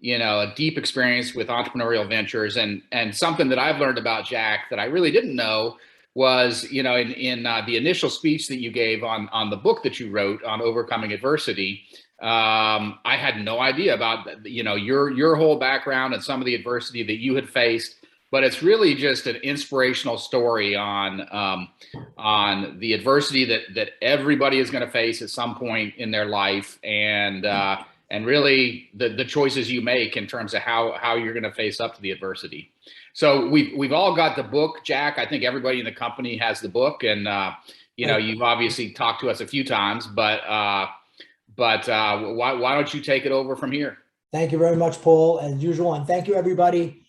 a deep experience with entrepreneurial ventures, and something that I've learned about Jack that I really didn't know was, in the initial speech that you gave on the book that you wrote on overcoming adversity. I had no idea about, your whole background and some of the adversity that you had faced, but it's really just an inspirational story on the adversity that everybody is going to face at some point in their life, and really the choices you make in terms of how you're going to face up to the adversity. So we've all got the book, Jack. I think everybody in the company has the book, and you've obviously talked to us a few times, but why don't you take it over from here? Thank you very much, Paul, as usual, and thank you everybody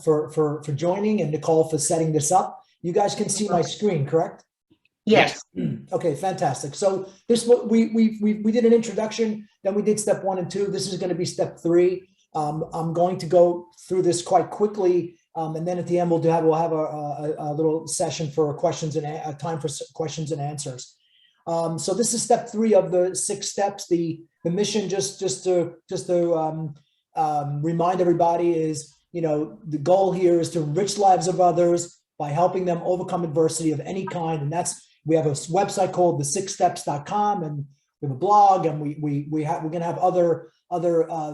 for joining, and Nicole for setting this up. You guys can see my screen, correct? Yes. Okay, fantastic. So this we did an introduction, then we did step 1 and 2. This is going to be step 3. I'm going to go through this quite quickly, and then at the end we'll have a little session for questions and time for questions and answers. So this is step 3 of the 6 steps. The mission, just to remind everybody, is the goal here is to enrich lives of others by helping them overcome adversity of any kind, and we have a website called the6steps.com, and we have a blog, and we're going to have other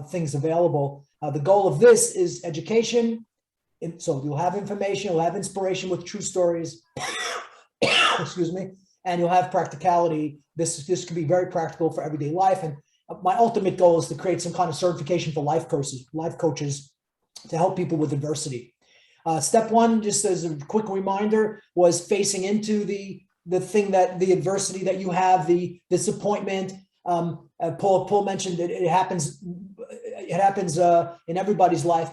things available. The goal of this is education. So you'll have information, you'll have inspiration with true stories, excuse me, and you'll have practicality. This could be very practical for everyday life. And my ultimate goal is to create some kind of certification for life coaches to help people with adversity. Step 1, just as a quick reminder, was facing into the adversity that you have, the disappointment. Paul mentioned that it happens in everybody's life.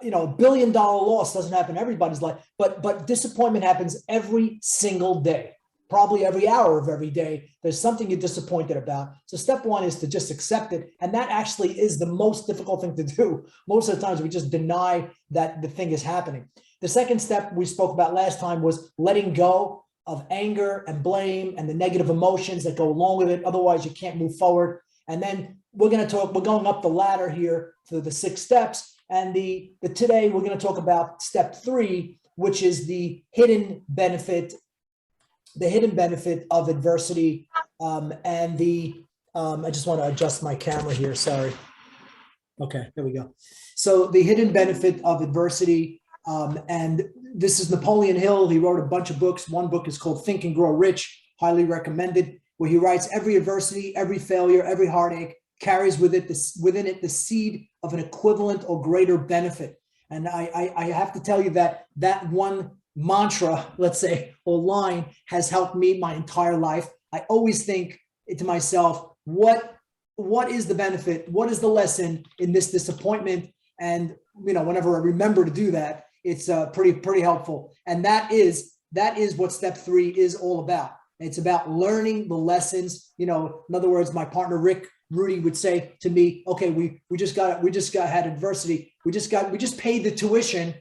$1 billion loss doesn't happen in everybody's life, but disappointment happens every single day, probably every hour of every day. There's something you're disappointed about. So step 1 is to just accept it. And that actually is the most difficult thing to do. Most of the times we just deny that the thing is happening. The second step we spoke about last time was letting go of anger and blame and the negative emotions that go along with it. Otherwise you can't move forward. And then we're going up the ladder here to the 6 steps. And today we're going to talk about step 3, which is the hidden benefit of adversity. I just want to adjust my camera here. Sorry. Okay, there we go. So the hidden benefit of adversity. And this is Napoleon Hill. He wrote a bunch of books. One book is called Think and Grow Rich, highly recommended, where he writes every adversity, every failure, every heartache carries within it the seed of an equivalent or greater benefit. And I have to tell you that one mantra, let's say, or line has helped me my entire life. I always think to myself, what is the benefit? What is the lesson in this disappointment? And whenever I remember to do that, it's pretty helpful. And that is what step 3 is all about. It's about learning the lessons. In other words, my partner Rudy would say to me, okay, we just had adversity. We just paid the tuition.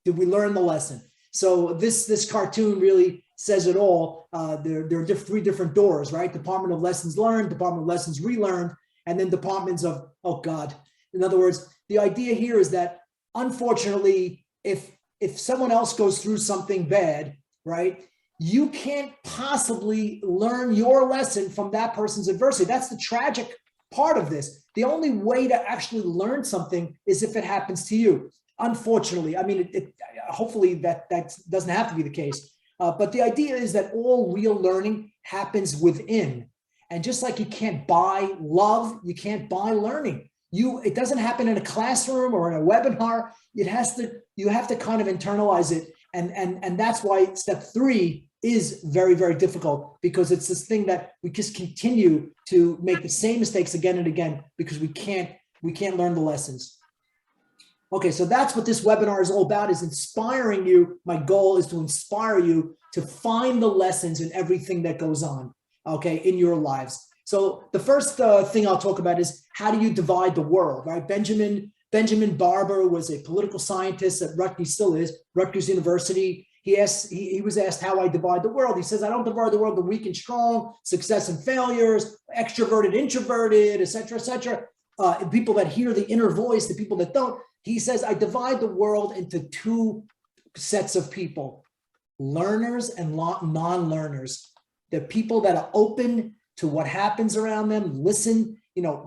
Did we learn the lesson? So this cartoon really says it all. There are 3 different doors, right? Department of Lessons Learned, Department of Lessons Relearned, and then departments of, oh God. In other words, the idea here is that, unfortunately, if someone else goes through something bad, right, you can't possibly learn your lesson from that person's adversity. That's the tragic part of this. The only way to actually learn something is if it happens to you. Unfortunately, I mean, hopefully that doesn't have to be the case. But the idea is that all real learning happens within. And just like you can't buy love, you can't buy learning. It doesn't happen in a classroom or in a webinar. You have to kind of internalize it. And that's why step 3 is very, very difficult, because it's this thing that we just continue to make the same mistakes again and again because we can't learn the lessons. Okay, so that's what this webinar is all about, is inspiring you. My goal is to inspire you to find the lessons in everything that goes on, okay, in your lives. So the first thing I'll talk about is, how do you divide the world, right? Benjamin Barber was a political scientist at Rutgers, still is, Rutgers University. He was asked how I divide the world. He says, I don't divide the world into weak and strong, success and failures, extroverted, introverted, et cetera, et cetera. people that hear the inner voice, the people that don't. He says, I divide the world into two sets of people, learners and non-learners. The people that are open to what happens around them, listen,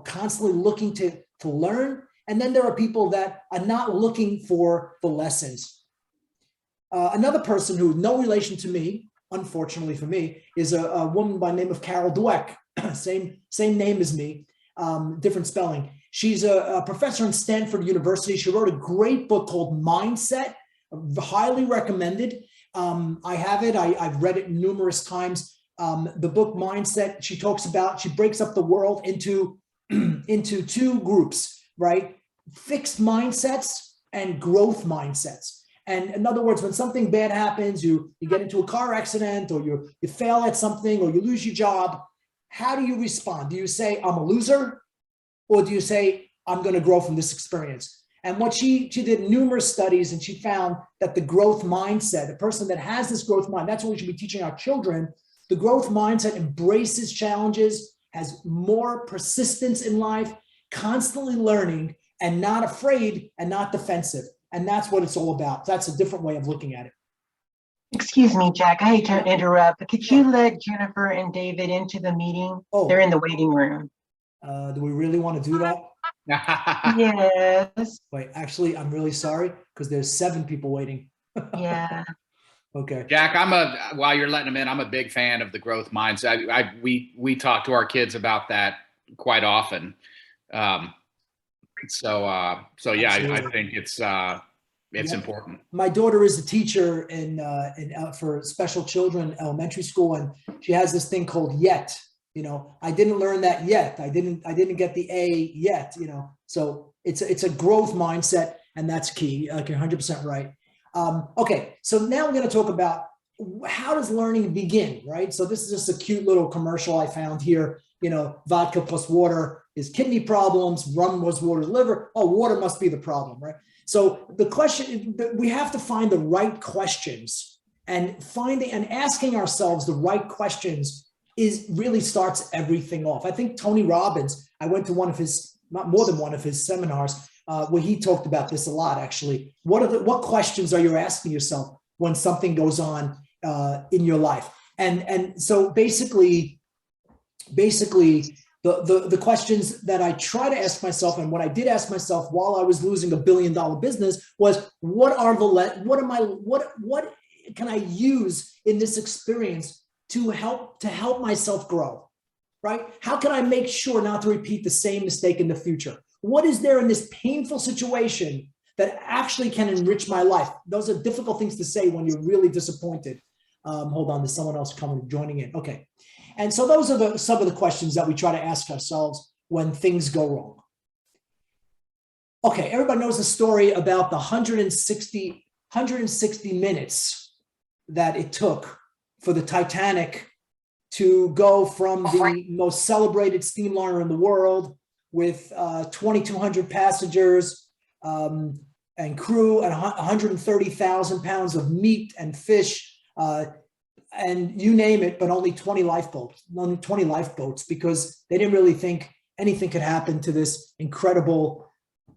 constantly looking to learn. And then there are people that are not looking for the lessons. Another person who, no relation to me, unfortunately for me, is a woman by the name of Carol Dweck. same name as me, different spelling. She's a professor in Stanford University. She wrote a great book called Mindset, highly recommended. I have it. I've read it numerous times. The book Mindset, she breaks up the world into two groups, right? Fixed mindsets and growth mindsets. And in other words, when something bad happens, you get into a car accident, or you fail at something, or you lose your job, how do you respond? Do you say, I'm a loser? Or do you say, I'm going to grow from this experience? And what she did numerous studies, and she found that the growth mindset, the person that has this growth mind, that's what we should be teaching our children. The growth mindset embraces challenges, has more persistence in life, constantly learning, and not afraid and not defensive. And that's what it's all about. That's a different way of looking at it. Excuse me, Jack, I hate to interrupt, but could you let Jennifer and David into the meeting? Oh. They're in the waiting room. Do we really want to do that? Yes. Wait, actually, I'm really sorry, because there's 7 people waiting. Yeah. Okay. Jack, while you're letting them in, I'm a big fan of the growth mindset. We talk to our kids about that quite often. So yeah, I think it's important. My daughter is a teacher for special children elementary school, and she has this thing called YET. I didn't learn that yet. I didn't get the A yet. So it's a growth mindset, and that's key. Like, you're 100% right. Okay, so now we're going to talk about how does learning begin, right? So this is just a cute little commercial I found here. Vodka plus water is kidney problems. Rum was water's liver. Oh, water must be the problem, right? So the question, we have to find the right questions, and asking ourselves the right questions really starts everything off. I think Tony Robbins, I went to not more than one of his seminars, where he talked about this a lot, actually. What questions are you asking yourself when something goes on in your life? And so basically the questions that I try to ask myself, and what I did ask myself while I was losing $1 billion business, was what can I use in this experience to help myself grow, right? How can I make sure not to repeat the same mistake in the future? What is there in this painful situation that actually can enrich my life? Those are difficult things to say when you're really disappointed. Hold on, there's someone else joining in. Okay. And so those are some of the questions that we try to ask ourselves when things go wrong. Okay, everybody knows the story about the 160 minutes that it took for the Titanic to go from the most celebrated steamliner in the world with 2,200 passengers and crew and 130,000 pounds of meat and fish, and you name it, but only 20 lifeboats, because they didn't really think anything could happen to this incredible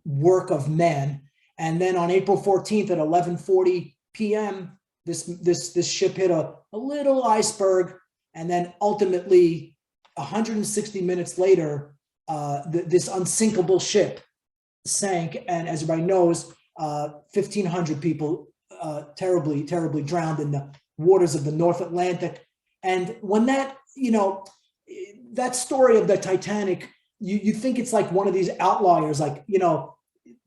work of man. And then on April 14th at 11:40 p.m., this ship hit a little iceberg, and then ultimately 160 minutes later, this unsinkable ship sank, and as everybody knows, 1,500 people terribly drowned in the waters of the North Atlantic. And when that story of the Titanic, you think it's like one of these outliers, like,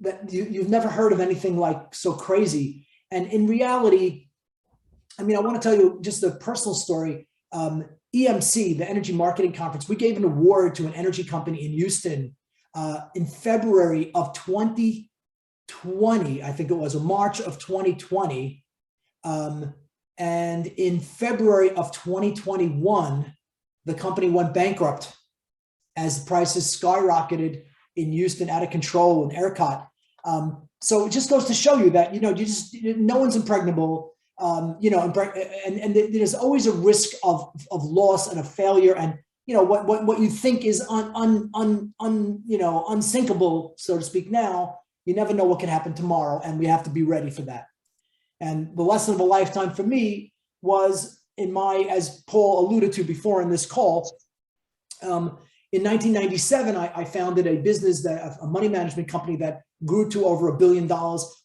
that you've never heard of anything like so crazy. And in reality, I want to tell you just a personal story. EMC, the Energy Marketing Conference, we gave an award to an energy company in Houston in February of 2020, I think it was, or March of 2020. And in February of 2021, the company went bankrupt as prices skyrocketed in Houston, out of control, and ERCOT. So it just goes to show you that, no one's impregnable, and there's always a risk of loss and a failure. And, what you think is unsinkable, so to speak now, you never know what can happen tomorrow, and we have to be ready for that. And the lesson of a lifetime for me was as Paul alluded to before in this call, in 1997, I founded a business, a money management company that grew to over $1 billion.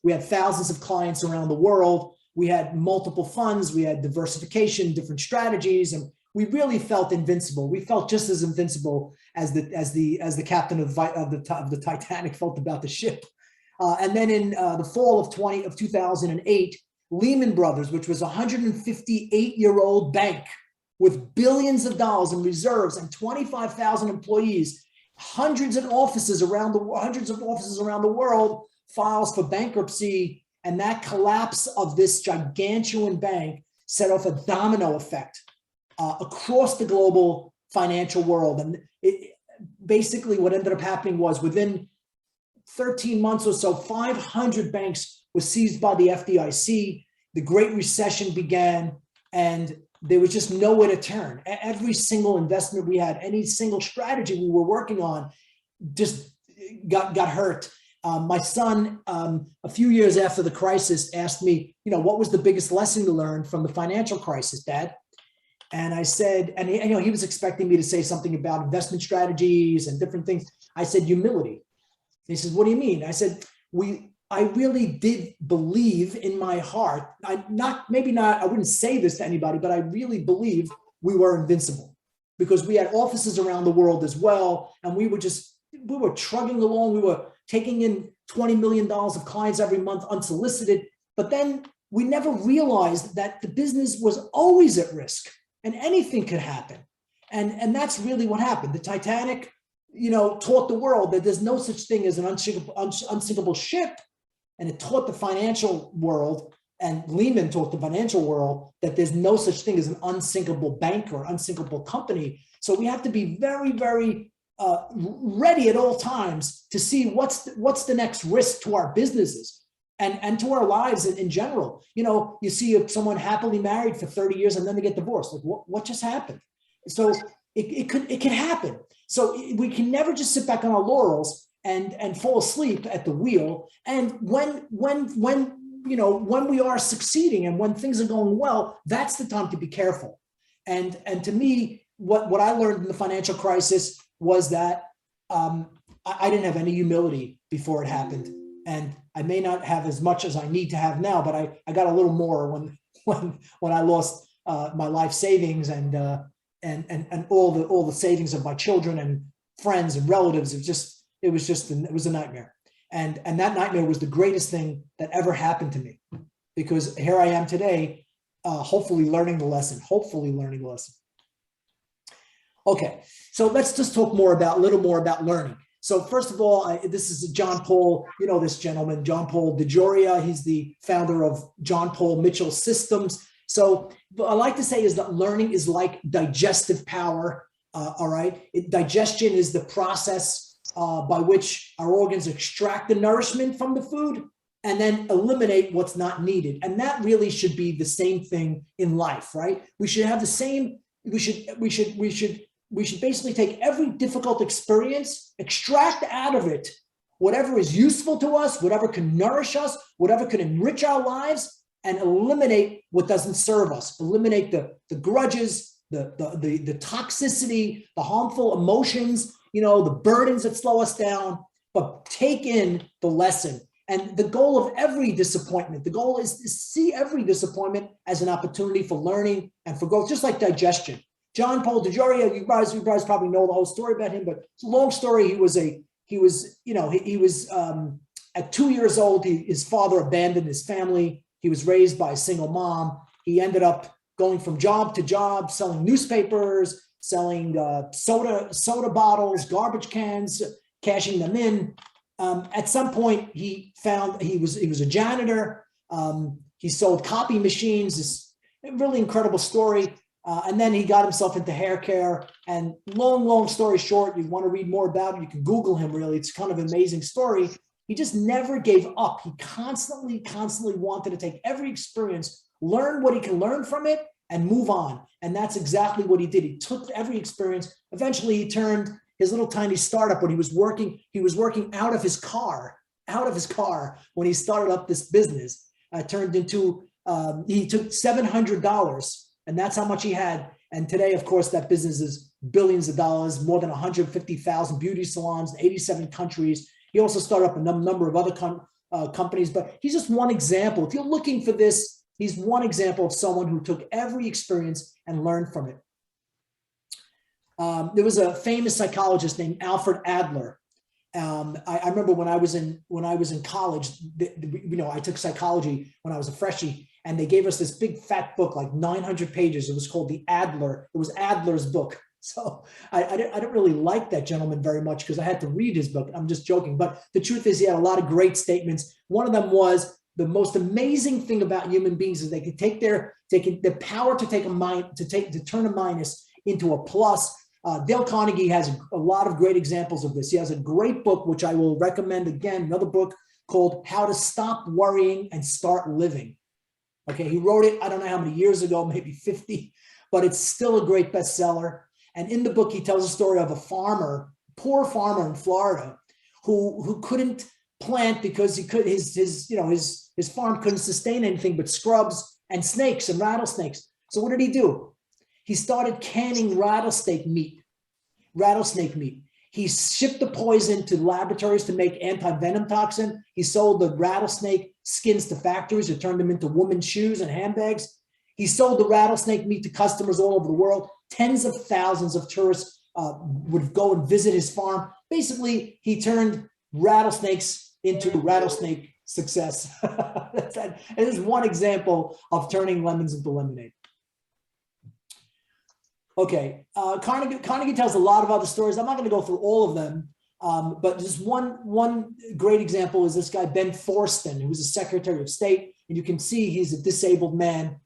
We had thousands of clients around the world. We had multiple funds. We had diversification, different strategies, and we really felt invincible. We felt just as invincible as the captain of the Titanic felt about the ship. And then in the fall of 2008, Lehman Brothers, which was a 158-year-old bank with billions of dollars in reserves and 25,000 employees, hundreds of offices around the world, files for bankruptcy, and that collapse of this gigantuan bank set off a domino effect across the global financial world. And basically what ended up happening was within 13 months or so, 500 banks were seized by the FDIC. The Great Recession began, and there was just nowhere to turn. Every single investment we had, any single strategy we were working on, just got hurt. My son, a few years after the crisis, asked me, what was the biggest lesson you learned from the financial crisis, Dad? And I said, and he was expecting me to say something about investment strategies and different things. I said, humility. He says, what do you mean? I said, I really did believe in my heart. I wouldn't say this to anybody, but I really believe we were invincible because we had offices around the world as well. And we were trugging along. We were taking in $20 million of clients every month unsolicited. But then we never realized that the business was always at risk and anything could happen. And that's really what happened. The Titanic, taught the world that there's no such thing as an unsinkable ship. And it taught the financial world, and Lehman taught the financial world, that there's no such thing as an unsinkable bank or unsinkable company. So we have to be very, very ready at all times to see what's the next risk to our businesses and to our lives in general. You see someone happily married for 30 years and then they get divorced. Like what just happened? So it could happen. So we can never just sit back on our laurels and fall asleep at the wheel. And when we are succeeding and when things are going well, that's the time to be careful. And to me, what I learned in the financial crisis was that I didn't have any humility before it happened. And I may not have as much as I need to have now, but I got a little more when I lost my life savings and all the savings of my children and friends and relatives. It was a nightmare. And that nightmare was the greatest thing that ever happened to me, because here I am today, hopefully learning the lesson. Okay, so let's just talk a little more about learning. So first of all, this is John Paul, this gentleman, John Paul DeJoria. He's the founder of John Paul Mitchell Systems. So what I like to say is that learning is like digestive power, all right? Digestion is the process by which our organs extract the nourishment from the food and then eliminate what's not needed. And that really should be the same thing in life, right? We should have the same, we should basically take every difficult experience, extract out of it whatever is useful to us, whatever can nourish us, whatever can enrich our lives, and eliminate what doesn't serve us. Eliminate the grudges, the toxicity, the harmful emotions, the burdens that slow us down, but take in the lesson. And the goal of every disappointment, the goal is to see every disappointment as an opportunity for learning and for growth, just like digestion. John Paul DeJoria, you guys probably know the whole story about him, but it's a long story. He was at 2 years old, his father abandoned his family. He was raised by a single mom. He ended up going from job to job, selling newspapers, selling soda bottles, garbage cans, cashing them in. At some point, he found he was a janitor. He sold copy machines. This really incredible story. And then he got himself into hair care. And long story short, you want to read more about it, you can Google him, really. It's kind of an amazing story. He just never gave up. He constantly wanted to take every experience, learn what he can learn from it, and move on. And that's exactly what he did. He took every experience. Eventually he turned his little tiny startup when he was working out of his car when he started up this business, turned into, he took $700, and that's how much he had. And today, of course, that business is billions of dollars, more than 150,000 beauty salons in 87 countries. He also started up a number of other companies, but he's just one example. If you're looking for this, he's one example of someone who took every experience and learned from it. There was a famous psychologist named Alfred Adler. I remember when I was in college, I took psychology when I was a freshie, and they gave us this big fat book, like 900 pages. It was called It was Adler's book. So I didn't really like that gentleman very much because I had to read his book. I'm just joking. But the truth is he had a lot of great statements. One of them was, the most amazing thing about human beings is they can take the power to turn a minus into a plus. Dale Carnegie has a lot of great examples of this. He has a great book, which I will recommend again, another book called How to Stop Worrying and Start Living. Okay, he wrote it, I don't know how many years ago, maybe 50, but it's still a great bestseller. And in the book, he tells a story of a poor farmer in Florida who couldn't plant because his farm couldn't sustain anything but scrubs and snakes and rattlesnakes. So what did he do? He started canning rattlesnake meat. He shipped the poison to laboratories to make anti-venom toxin. He sold the rattlesnake skins to factories to turn them into women's shoes and handbags. He sold the rattlesnake meat to customers all over the world. Tens of thousands of tourists would go and visit his farm. Basically, he turned rattlesnakes into rattlesnake success. And this is one example of turning lemons into lemonade. Okay, Carnegie tells a lot of other stories. I'm not going to go through all of them, but just one great example is this guy, Ben Forston, who was a Secretary of State. And you can see he's a disabled man.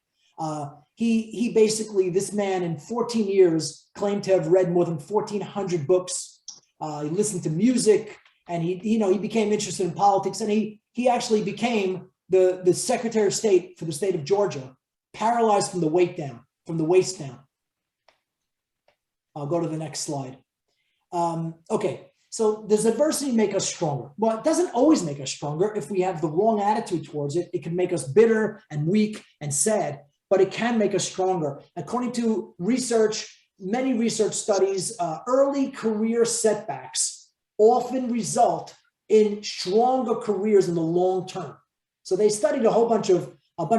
He basically, this man in 14 years claimed to have read more than 1,400 books. He listened to music, and he became interested in politics, and he actually became the Secretary of State for the state of Georgia, paralyzed from the waist down. I'll go to the next slide. Okay, so does adversity make us stronger? Well, it doesn't always make us stronger. If we have the wrong attitude towards it, it can make us bitter and weak and sad, but it can make us stronger. According to research, many research studies, early career setbacks often result in stronger careers in the long term. So they studied a bunch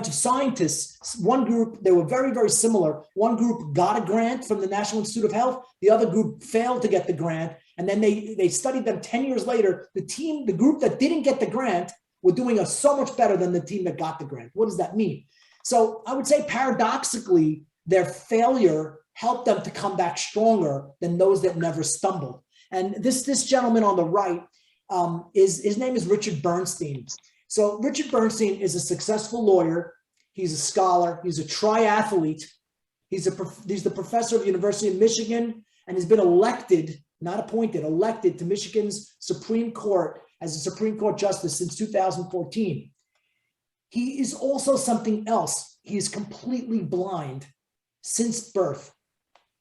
of scientists. One group, they were very, very similar. One group got a grant from the National Institute of Health. The other group failed to get the grant. And then they studied them 10 years later. The group that didn't get the grant were doing so much better than the team that got the grant. What does that mean? So I would say paradoxically, their failure helped them to come back stronger than those that never stumbled. And this gentleman on the right, his name is Richard Bernstein. So Richard Bernstein is a successful lawyer. He's a scholar. He's a triathlete. He's the professor of the University of Michigan, and has been elected, not appointed, elected to Michigan's Supreme Court as a Supreme Court justice since 2014. He is also something else. He is completely blind since birth.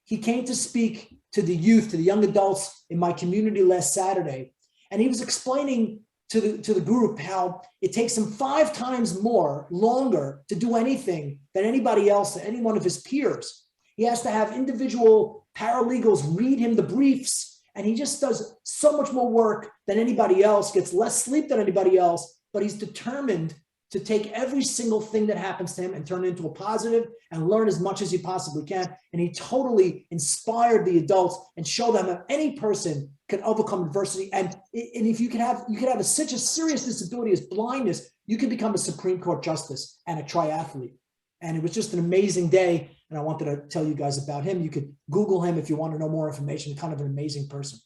He came to speak to the youth, to the young adults in my community last Saturday, and he was explaining to the group how it takes him 5 times longer to do anything than anybody else, any one of his peers. He has to have individual paralegals read him the briefs, and he just does so much more work than anybody else, gets less sleep than anybody else, but he's determined to take every single thing that happens to him and turn it into a positive and learn as much as he possibly can. And he totally inspired the adults and showed them that any person can overcome adversity. And if you could have such a serious disability as blindness, you can become a Supreme Court justice and a triathlete. And it was just an amazing day. And I wanted to tell you guys about him. You could Google him if you want to know more information. Kind of an amazing person.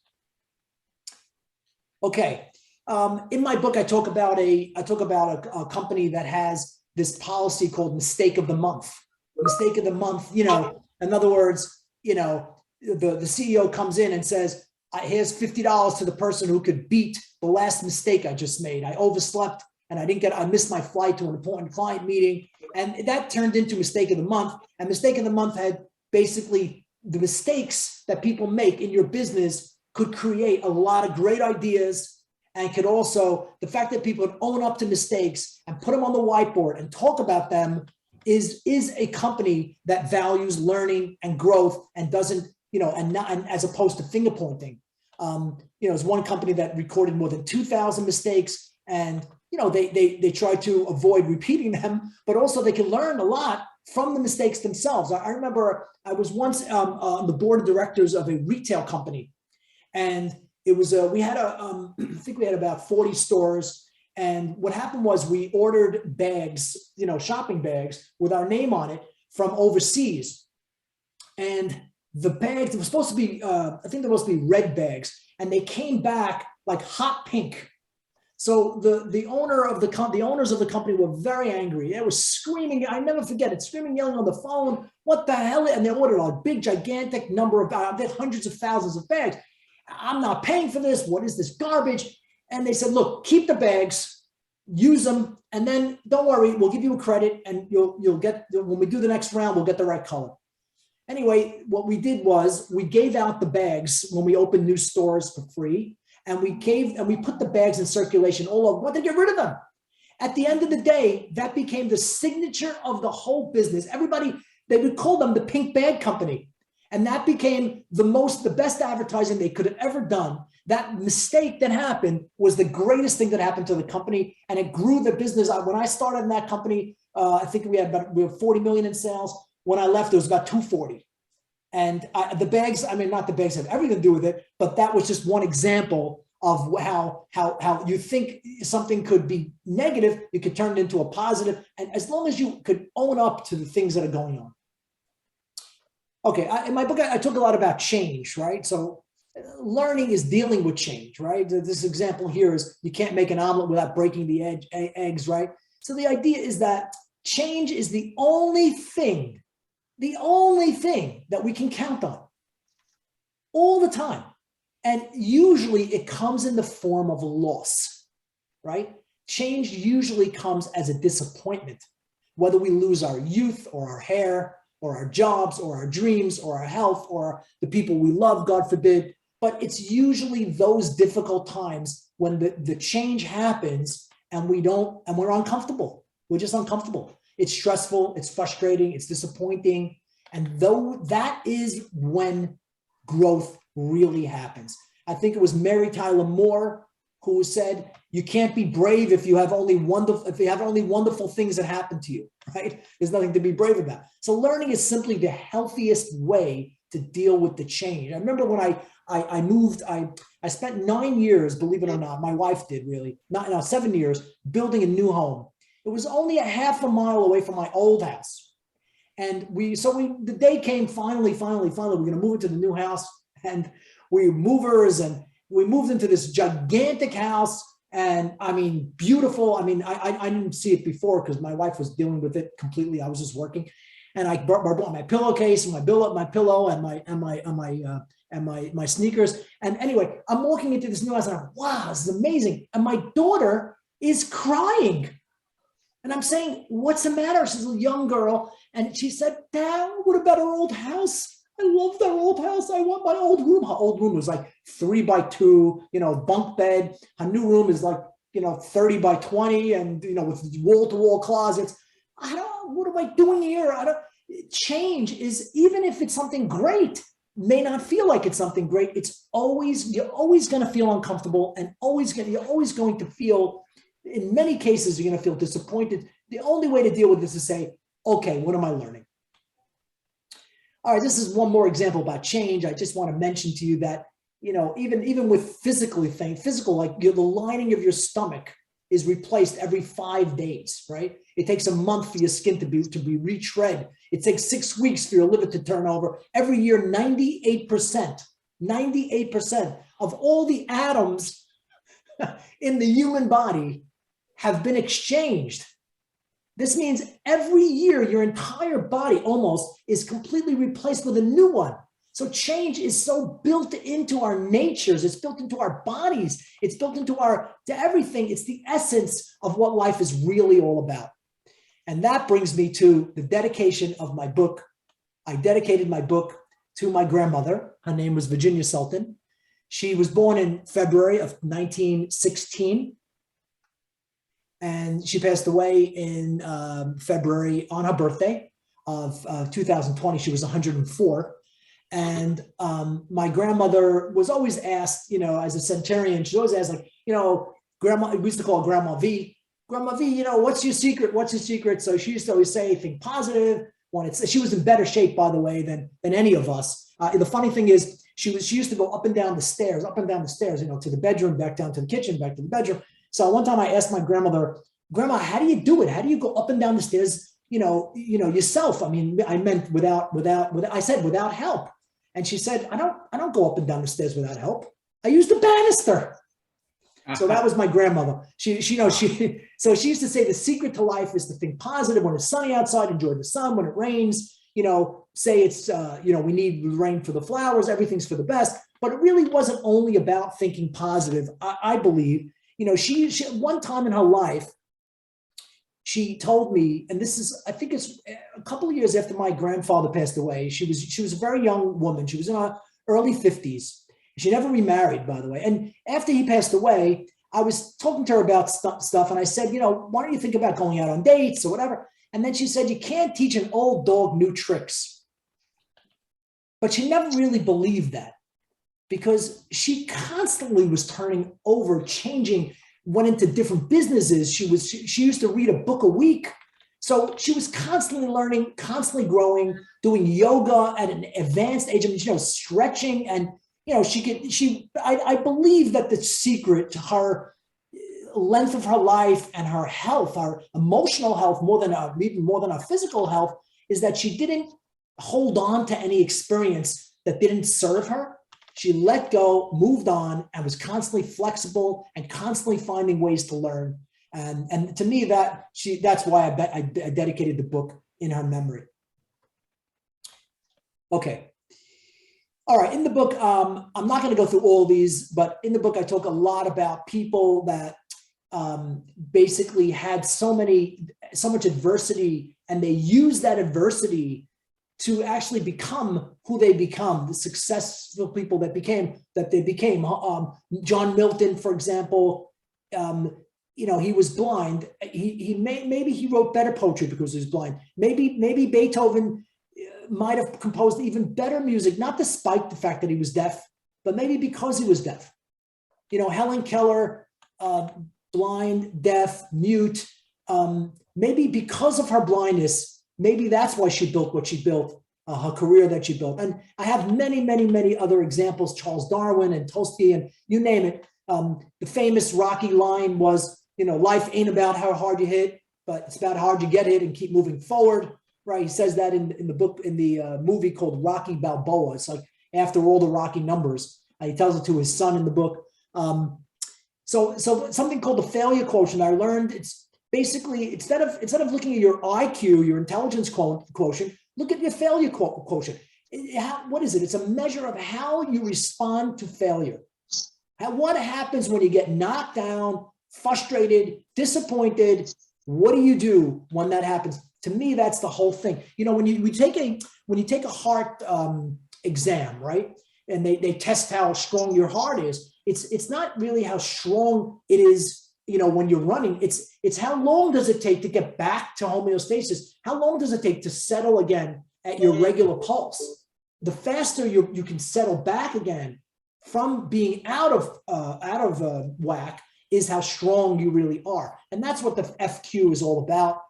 Okay. In my book, I talk about a company that has this policy called Mistake of the Month. Mistake of the Month, in other words, the CEO comes in and says, here's $50 to the person who could beat the last mistake I just made. I overslept. and I missed my flight to an important client meeting, and that turned into mistake of the month. And mistake of the month had basically the mistakes that people make in your business could create a lot of great ideas, and could also, the fact that people would own up to mistakes and put them on the whiteboard and talk about them is a company that values learning and growth and doesn't, and as opposed to finger pointing. There's one company that recorded more than 2,000 mistakes, and they try to avoid repeating them, but also they can learn a lot from the mistakes themselves. I remember I was once on the board of directors of a retail company, and it was we had I think we had about 40 stores. And what happened was we ordered bags, shopping bags with our name on it from overseas. And the bags, they were supposed to be, I think they were supposed to be red bags, and they came back like hot pink. So the owners of the company were very angry. They were screaming, I never forget it, screaming, yelling on the phone, what the hell? And they ordered a big, gigantic number of, hundreds of thousands of bags. I'm not paying for this. What is this garbage? And they said, look, keep the bags, use them, and then don't worry, we'll give you a credit, and you'll get, when we do the next round, we'll get the right color. Anyway, what we did was we gave out the bags when we opened new stores for free, and we put the bags in circulation all over. Wanted to get rid of them. At the end of the day, that became the signature of the whole business. Everybody, they would call them the Pink Bag Company. And that became the best advertising they could have ever done. That mistake that happened was the greatest thing that happened to the company, and it grew the business. When I started in that company, I think we were 40 million in sales. When I left, it was about 240. And the bags, not the bags have everything to do with it, but that was just one example of how you think something could be negative, you could turn it into a positive, and as long as you could own up to the things that are going on. Okay, in my book, I talk a lot about change, right? So learning is dealing with change, right? This example here is you can't make an omelet without breaking the eggs, right? So the idea is that change is the only thing that we can count on all the time. And usually it comes in the form of a loss, right? Change usually comes as a disappointment, whether we lose our youth or our hair, or our jobs, or our dreams, or our health, or the people we love, God forbid. But it's usually those difficult times when the change happens and we're uncomfortable. We're just uncomfortable. It's stressful, it's frustrating, it's disappointing. And though that is when growth really happens. I think it was Mary Tyler Moore who said, you can't be brave if you have only wonderful things that happen to you, right? There's nothing to be brave about. So learning is simply the healthiest way to deal with the change. I remember when I moved, I spent 9 years, believe it or not, my wife did really, 7 years, building a new home. It was only a half a mile away from my old house. And the day came, finally, we're going to move into the new house, and we movers, and we moved into this gigantic house, and beautiful. I didn't see it before because my wife was dealing with it completely. I was just working, and I brought my pillowcase and my pillow and my sneakers. And anyway, I'm walking into this new house, and I'm like, wow, this is amazing. And my daughter is crying, and I'm saying, what's the matter? She's a young girl, and she said, Dad, what about our old house? I love that old house. I want my old room. Her old room was like 3x2, bunk bed. Her new room is like, 30x20 and, with wall-to-wall closets. What am I doing here? Change is, even if it's something great, may not feel like it's something great. You're always going to feel uncomfortable, and you're always going to feel, in many cases, you're going to feel disappointed. The only way to deal with this is say, okay, what am I learning? All right, this is one more example about change. I just want to mention to you that, even with physical, like the lining of your stomach is replaced every 5 days, right? It takes a month for your skin to be retread. It takes 6 weeks for your liver to turn over. Every year, 98% of all the atoms in the human body have been exchanged. This means every year, your entire body almost is completely replaced with a new one. So change is so built into our natures. It's built into our bodies. It's built into everything. It's the essence of what life is really all about. And that brings me to the dedication of my book. I dedicated my book to my grandmother. Her name was Virginia Sultan. She was born in February of 1916. And she passed away in February on her birthday of 2020. She was 104. And my grandmother was always asked, you know, as a centenarian, she always asked, like, you know, Grandma, we used to call her Grandma V. Grandma V, you know, what's your secret? What's your secret? So she used to always say, think positive. She was in better shape, by the way, than any of us. The funny thing is, she used to go up and down the stairs, you know, to the bedroom, back down to the kitchen, back to the bedroom. So one time I asked my grandmother, Grandma, how do you do it? How do you go up and down the stairs, you know, yourself? I mean, I meant I said without help. And she said, I don't go up and down the stairs without help. I use the banister. So that was my grandmother. So she used to say the secret to life is to think positive. When it's sunny outside, enjoy the sun. When it rains, you know, say it's, you know, we need rain for the flowers, everything's for the best. But it really wasn't only about thinking positive. I believe, you know, she one time in her life, she told me, and this is, I think it's a couple of years after my grandfather passed away. She was a very young woman. She was in her early 50s. She never remarried, by the way. And after he passed away, I was talking to her about stuff, and I said, you know, why don't you think about going out on dates or whatever? And then she said, you can't teach an old dog new tricks. But she never really believed that, because she constantly was turning over, changing, went into different businesses. She used to read a book a week. So she was constantly learning, constantly growing, doing yoga at an advanced age. I mean, you know, stretching, and you know, I believe that the secret to her length of her life and her health, our emotional health, even more than our physical health, is that she didn't hold on to any experience that didn't serve her. She let go, moved on, and was constantly flexible and constantly finding ways to learn. And to me, that's why I dedicated the book in her memory. Okay. All right, in the book, I'm not going to go through all these, but in the book, I talk a lot about people that basically had so much adversity, and they use that adversity to actually become who they become, the successful people that they became. John Milton, for example, you know, he was blind. Maybe he wrote better poetry because he was blind. Maybe Beethoven might have composed even better music, not despite the fact that he was deaf, but maybe because he was deaf. You know, Helen Keller, blind, deaf, mute, maybe because of her blindness, maybe that's why she built what she built, her career that she built. And I have many, many, many other examples, Charles Darwin and Tolstoy, and you name it. The famous Rocky line was, you know, life ain't about how hard you hit, but it's about how hard you get hit and keep moving forward. Right, he says that in the book, in the movie called Rocky Balboa. It's like after all the Rocky numbers. He tells it to his son in the book. So something called the failure quotient. I learned it's basically instead of looking at your IQ, your intelligence quotient, look at your failure quotient. What is it? It's a measure of how you respond to failure. What happens when you get knocked down, frustrated, disappointed? What do you do when that happens? To me, that's the whole thing. You know, when you take a heart exam, right, and they test how strong your heart is, it's not really how strong it is, you know, when you're running. It's how long does it take to get back to homeostasis? How long does it take to settle again at your regular pulse? The faster you can settle back again from being out of whack is how strong you really are. And that's what the FQ is all about.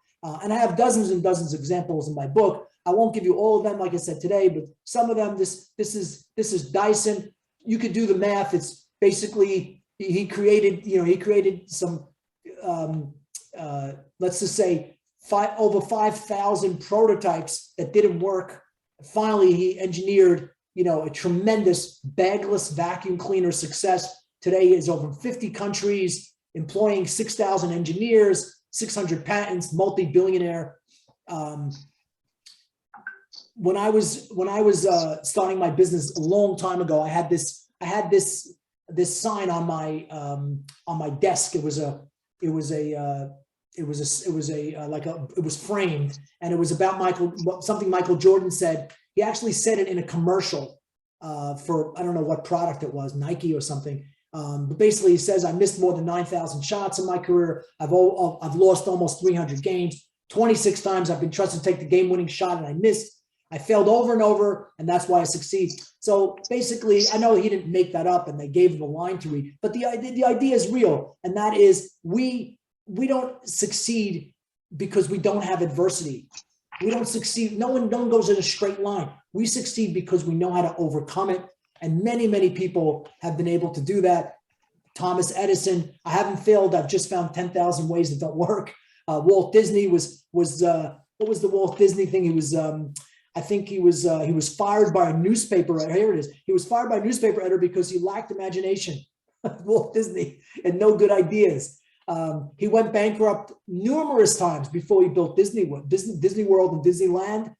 And I have dozens and dozens of examples in my book. I won't give you all of them, like I said today, but some of them, this is Dyson. You could do the math. It's basically, he created some, let's just say over 5,000 prototypes that didn't work. Finally, he engineered, you know, a tremendous bagless vacuum cleaner success. Today is over 50 countries, employing 6,000 engineers, 600 patents, multi-billionaire. when I was starting my business a long time ago, I had this sign on my desk. It was framed, and it was about something Michael Jordan said. He actually said it in a commercial for, I don't know what product it was, Nike or something. But basically he says, I missed more than 9,000 shots in my career. I've lost almost 300 games. 26 times I've been trusted to take the game-winning shot and I missed. I failed over and over, and that's why I succeed. So basically, I know he didn't make that up and they gave him a line to read, but the idea is real. And that is we don't succeed because we don't have adversity. We don't succeed. No one goes in a straight line. We succeed because we know how to overcome it. And many, many people have been able to do that. Thomas Edison, I haven't failed. I've just found 10,000 ways that don't work. Walt Disney was what was the Walt Disney thing? He was, I think he was fired by a newspaper. Here it is. He was fired by a newspaper editor because he lacked imagination. Walt Disney and no good ideas. He went bankrupt numerous times before he built Disney World and Disneyland.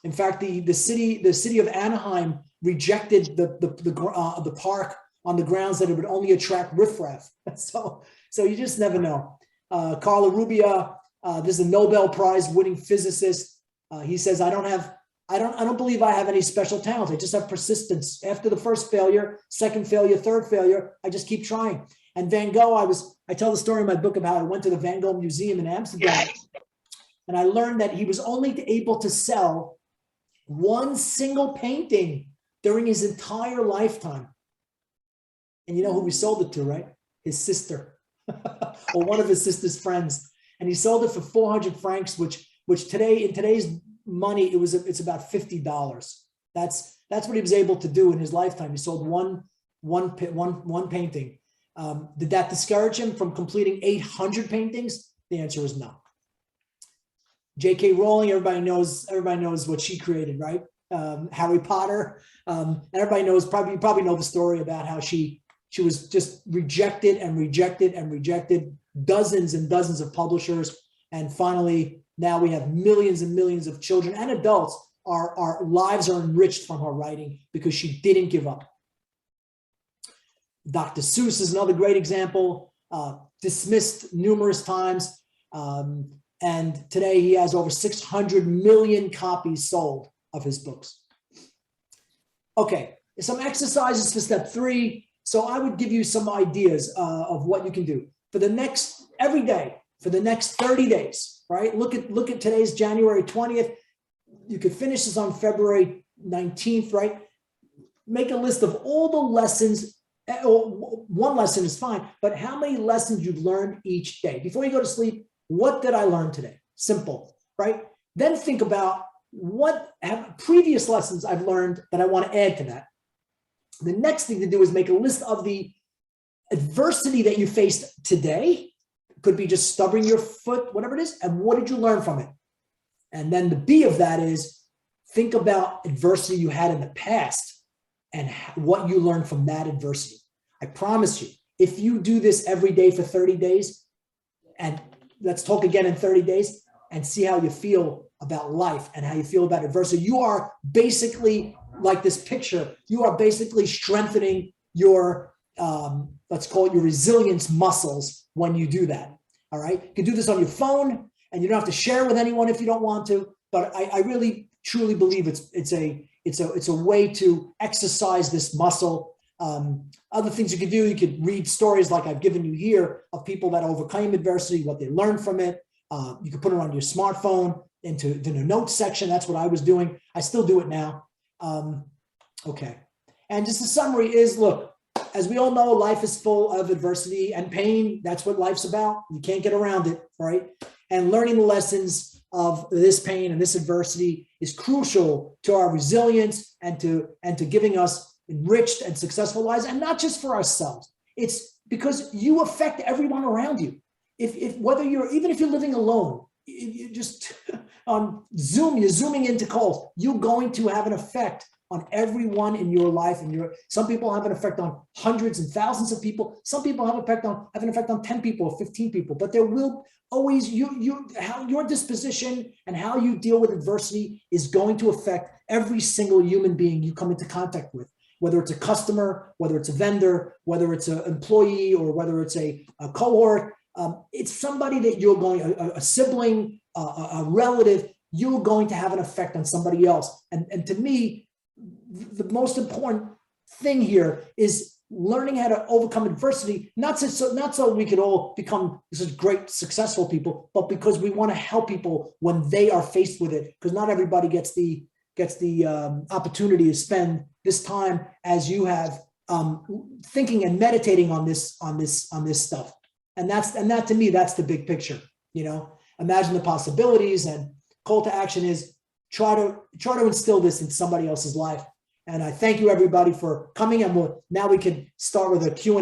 In fact, the city of Anaheim rejected the park on the grounds that it would only attract riffraff. So you just never know. Carlo Rubbia, this is a Nobel Prize winning physicist. He says, I don't believe I have any special talents. I just have persistence. After the first failure, second failure, third failure, I just keep trying. And Van Gogh, I tell the story in my book about how I went to the Van Gogh Museum in Amsterdam, and I learned that he was only able to sell one single painting during his entire lifetime. And you know who he sold it to, right? His sister, or one of his sister's friends. And he sold it for 400 francs, which today, in today's money, it's about $50. That's what he was able to do in his lifetime. He sold one painting. Did that discourage him from completing 800 paintings? The answer is no. J.K. Rowling, everybody knows what she created, right? Harry Potter. Everybody knows, you probably know the story about how she was just rejected and rejected and rejected, dozens and dozens of publishers. And finally, now we have millions and millions of children and adults. Our lives are enriched from her writing because she didn't give up. Dr. Seuss is another great example, dismissed numerous times. And today he has over 600 million copies sold of his books. Okay, some exercises for step 3. So I would give you some ideas of what you can do for every day, for the next 30 days, right? Look at today's January 20th. You could finish this on February 19th, right? Make a list of all the lessons. One lesson is fine, but how many lessons you've learned each day. Before you go to sleep, what did I learn today? Simple, right? Then think about what previous lessons I've learned that I want to add to that. The next thing to do is make a list of the adversity that you faced today. It could be just stubbing your foot, whatever it is, and what did you learn from it? And then the B of that is think about adversity you had in the past and what you learned from that adversity. I promise you, if you do this every day for 30 days, and let's talk again in 30 days and see how you feel about life and how you feel about adversity, you are basically, like this picture, you are basically strengthening your, let's call it your resilience muscles when you do that. All right. You can do this on your phone and you don't have to share with anyone if you don't want to, but I really truly believe it's a way to exercise this muscle. Other things you could do, you could read stories like I've given you here of people that overcame adversity, what they learned from it. You could put it on your smartphone into the notes section. That's what I was doing. I still do it now. Okay. And just a summary is, look, as we all know, life is full of adversity and pain. That's what life's about. You can't get around it, right? And learning the lessons of this pain and this adversity is crucial to our resilience and to giving us enriched and successful lives, and not just for ourselves. It's because you affect everyone around you. Even if you're living alone, you just on Zoom, you're zooming into calls, you're going to have an effect on everyone in your life. And some people have an effect on hundreds and thousands of people. Some people have an effect on 10 people or 15 people, but there will always, how your disposition and how you deal with adversity is going to affect every single human being you come into contact with, whether it's a customer, whether it's a vendor, whether it's an employee, or whether it's a cohort. It's somebody that you're going, a sibling, a relative, you're going to have an effect on somebody else. And to me, the most important thing here is learning how to overcome adversity, not so we could all become such great, successful people, but because we want to help people when they are faced with it, because not everybody gets the opportunity to spend this time as you have, thinking and meditating on this stuff. And that to me, that's the big picture. Imagine the possibilities, and call to action is try to instill this in somebody else's life. And I thank you everybody for coming, and now we can start with a Q&A